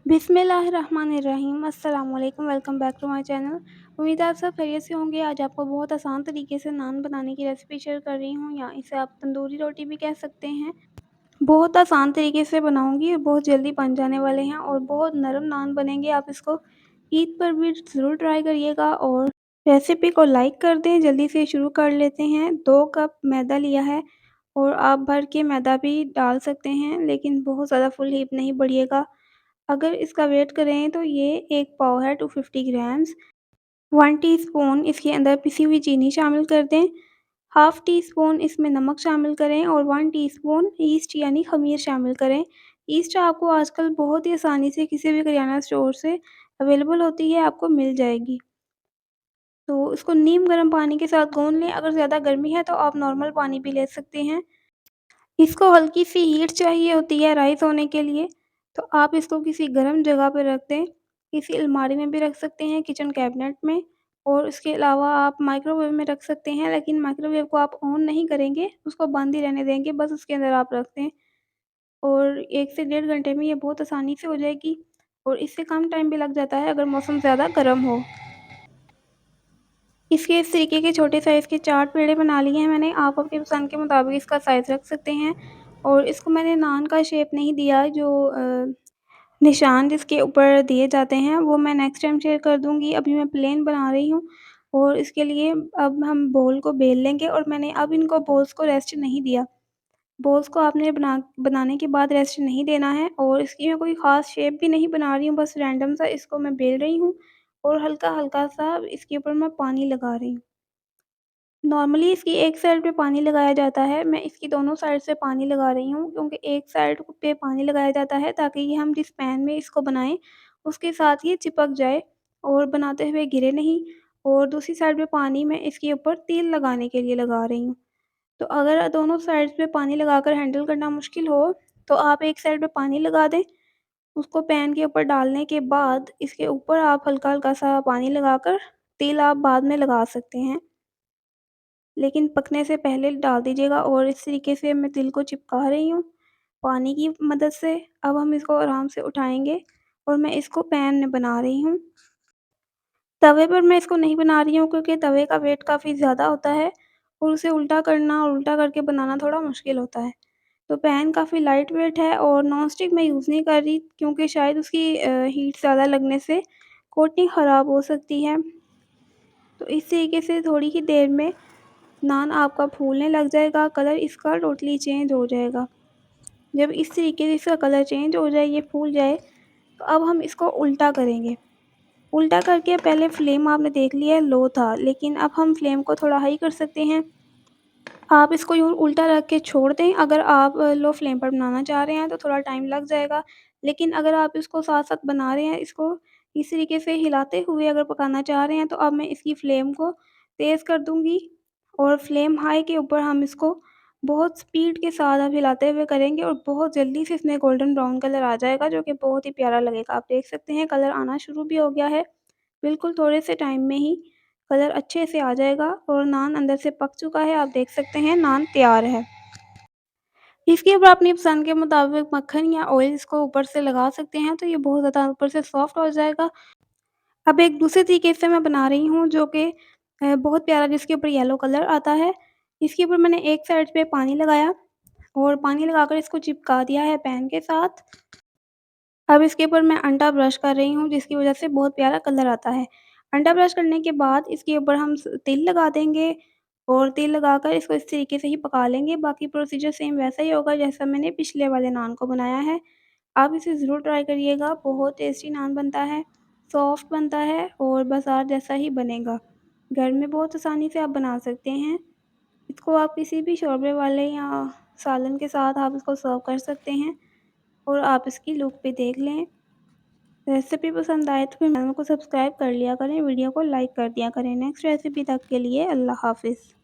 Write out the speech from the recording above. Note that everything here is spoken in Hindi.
बिस्मिल्लाहिर्रहमानिर्रहीम अस्सलाम वालेकुम welcome back to my channel. उम्मीद है आप सब खैरियत से होंगे। आज आपको बहुत आसान तरीके से नान बनाने की रेसिपी शेयर कर रही हूँ, या इसे आप तंदूरी रोटी भी कह सकते हैं। बहुत आसान तरीके से बनाऊंगी और बहुत जल्दी बन जाने वाले हैं और बहुत नरम नान बनेंगे। आप इसको ईद पर भी ज़रूर ट्राई करिएगा और रेसिपी को लाइक कर दें। जल्दी से शुरू कर लेते हैं। 2 कप मैदा लिया है और आप भर के मैदा भी डाल सकते हैं, लेकिन बहुत ज़्यादा फुल हीप नहीं बढ़िएगा। अगर इसका वेट करें तो ये 1 पाव है, 250 ग्राम्स। 1 टीस्पून इसके अंदर पिसी हुई चीनी शामिल कर दें। हाफ़ टी स्पून इसमें नमक शामिल करें और 1 टीस्पून ईस्ट यानी ख़मीर शामिल करें। ईस्ट आपको आजकल बहुत ही आसानी से किसी भी किराना स्टोर से अवेलेबल होती है, आपको मिल जाएगी। तो इसको नीम गर्म पानी के साथ गूँध लें। अगर ज़्यादा गर्मी है तो आप नॉर्मल पानी भी ले सकते हैं। इसको हल्की सी हीट चाहिए होती है राइस होने के लिए, तो आप इसको किसी गर्म जगह पे रख दें। किसी अलमारी में भी रख सकते हैं, किचन कैबिनेट में, और इसके अलावा आप माइक्रोवेव में रख सकते हैं, लेकिन माइक्रोवेव को आप ऑन नहीं करेंगे, उसको बंद ही रहने देंगे, बस उसके अंदर आप रख दें। और 1 से डेढ़ घंटे में ये बहुत आसानी से हो जाएगी, और इससे कम टाइम भी लग जाता है अगर मौसम ज़्यादा गर्म हो। इसके इस तरीके के छोटे साइज़ के 4 पेड़े बना लिए हैं मैंने। आप अपनी पसंद के मुताबिक इसका साइज़ रख सकते हैं। और इसको मैंने नान का शेप नहीं दिया, जो निशान जिसके ऊपर दिए जाते हैं वो मैं नेक्स्ट टाइम शेयर कर दूँगी। अभी मैं प्लेन बना रही हूँ और इसके लिए अब हम बोल को बेल लेंगे, और मैंने अब इनको बोल्स को रेस्ट नहीं दिया। बोल्स को आपने बनाने के बाद रेस्ट नहीं देना है, और इसकी मैं कोई ख़ास शेप भी नहीं बना रही हूँ, बस रैंडम सा इसको मैं बेल रही हूँ और हल्का-हल्का सा इसके ऊपर मैं पानी लगा रही हूँ। नॉर्मली इसकी एक साइड पे पानी लगाया जाता है, मैं इसकी दोनों साइड से पानी लगा रही हूँ, क्योंकि एक साइड पे पानी लगाया जाता है ताकि ये हम जिस पैन में इसको बनाएँ, उसके साथ ये चिपक जाए और बनाते हुए गिरे नहीं। और दूसरी साइड पे पानी मैं इसके ऊपर तेल लगाने के लिए लगा रही हूँ। तो अगर दोनों साइड्स पे पानी लगाकर हैंडल करना मुश्किल हो, तो आप एक साइड पे पानी लगा दें, उसको पैन के ऊपर डालने के बाद इसके ऊपर आप हल्का-हल्का सा पानी लगाकर तेल आप बाद में लगा सकते हैं। लेकिन पकने से पहले डाल दीजिएगा, और इस तरीके से मैं तिल को चिपका रही हूँ पानी की मदद से। अब हम इसको आराम से उठाएँगे और मैं इसको पैन में बना रही हूँ। तवे पर मैं इसको नहीं बना रही हूँ, क्योंकि तवे का वेट काफ़ी ज़्यादा होता है और उसे उल्टा करना और उल्टा करके बनाना थोड़ा मुश्किल होता है। तो पैन काफ़ी लाइट वेट है, और नॉन स्टिक मैं यूज़ नहीं कर रही, क्योंकि शायद उसकी हीट ज़्यादा लगने से कोटिंग ख़राब हो सकती है। तो इस तरीके से थोड़ी ही देर में नान आपका फूलने लग जाएगा, कलर इसका टोटली चेंज हो जाएगा। जब इस तरीके से इसका कलर चेंज हो जाए, ये फूल जाए, तो अब हम इसको उल्टा करेंगे। उल्टा करके पहले फ्लेम आपने देख लिया है लो था, लेकिन अब हम फ्लेम को थोड़ा हाई कर सकते हैं। आप इसको यूँ उल्टा रख के छोड़ दें। अगर आप लो फ्लेम पर बनाना चाह रहे हैं तो थोड़ा टाइम लग जाएगा, लेकिन अगर आप इसको साथ-साथ बना रहे हैं, इसको इस तरीके से हिलाते हुए अगर पकाना चाह रहे हैं, तो अब मैं इसकी फ्लेम को तेज़ कर दूँगी, और फ्लेम हाई के ऊपर हम इसको बहुत स्पीड के साथ अब हिलाते हुए करेंगे, और बहुत जल्दी से इसमें गोल्डन ब्राउन कलर आ जाएगा, जो कि बहुत ही प्यारा लगेगा। आप देख सकते हैं कलर आना शुरू भी हो गया है। बिल्कुल थोड़े से टाइम में ही कलर अच्छे से आ जाएगा और नान अंदर से पक चुका है। आप देख सकते हैं नान तैयार है। इसके ऊपर अपनी पसंद के मुताबिक मक्खन या ऑयल इसको ऊपर से लगा सकते हैं, तो ये बहुत ज़्यादा ऊपर से सॉफ्ट हो जाएगा। अब एक दूसरे तरीके से मैं बना रही हूँ, जो कि बहुत प्यारा, जिसके ऊपर येलो कलर आता है। इसके ऊपर मैंने एक साइड पे पानी लगाया और पानी लगाकर इसको चिपका दिया है पैन के साथ। अब इसके ऊपर मैं अंडा ब्रश कर रही हूँ, जिसकी वज़ह से बहुत प्यारा कलर आता है। अंडा ब्रश करने के बाद इसके ऊपर हम तिल लगा देंगे, और तिल लगाकर इसको इस तरीके से ही पका लेंगे। बाकी प्रोसीजर सेम वैसा ही होगा जैसा मैंने पिछले वाले नान को बनाया है। आप इसे ज़रूर ट्राई करिएगा, बहुत टेस्टी नान बनता है, सॉफ्ट बनता है और बाज़ार जैसा ही बनेगा। घर में बहुत आसानी से आप बना सकते हैं। इसको आप किसी भी शोरबे वाले या सालन के साथ आप इसको सर्व कर सकते हैं, और आप इसकी लुक भी देख लें। रेसिपी पसंद आए तो फिर चैनल को सब्सक्राइब कर लिया करें, वीडियो को लाइक कर दिया करें। नेक्स्ट रेसिपी तक के लिए अल्लाह हाफ़िज़।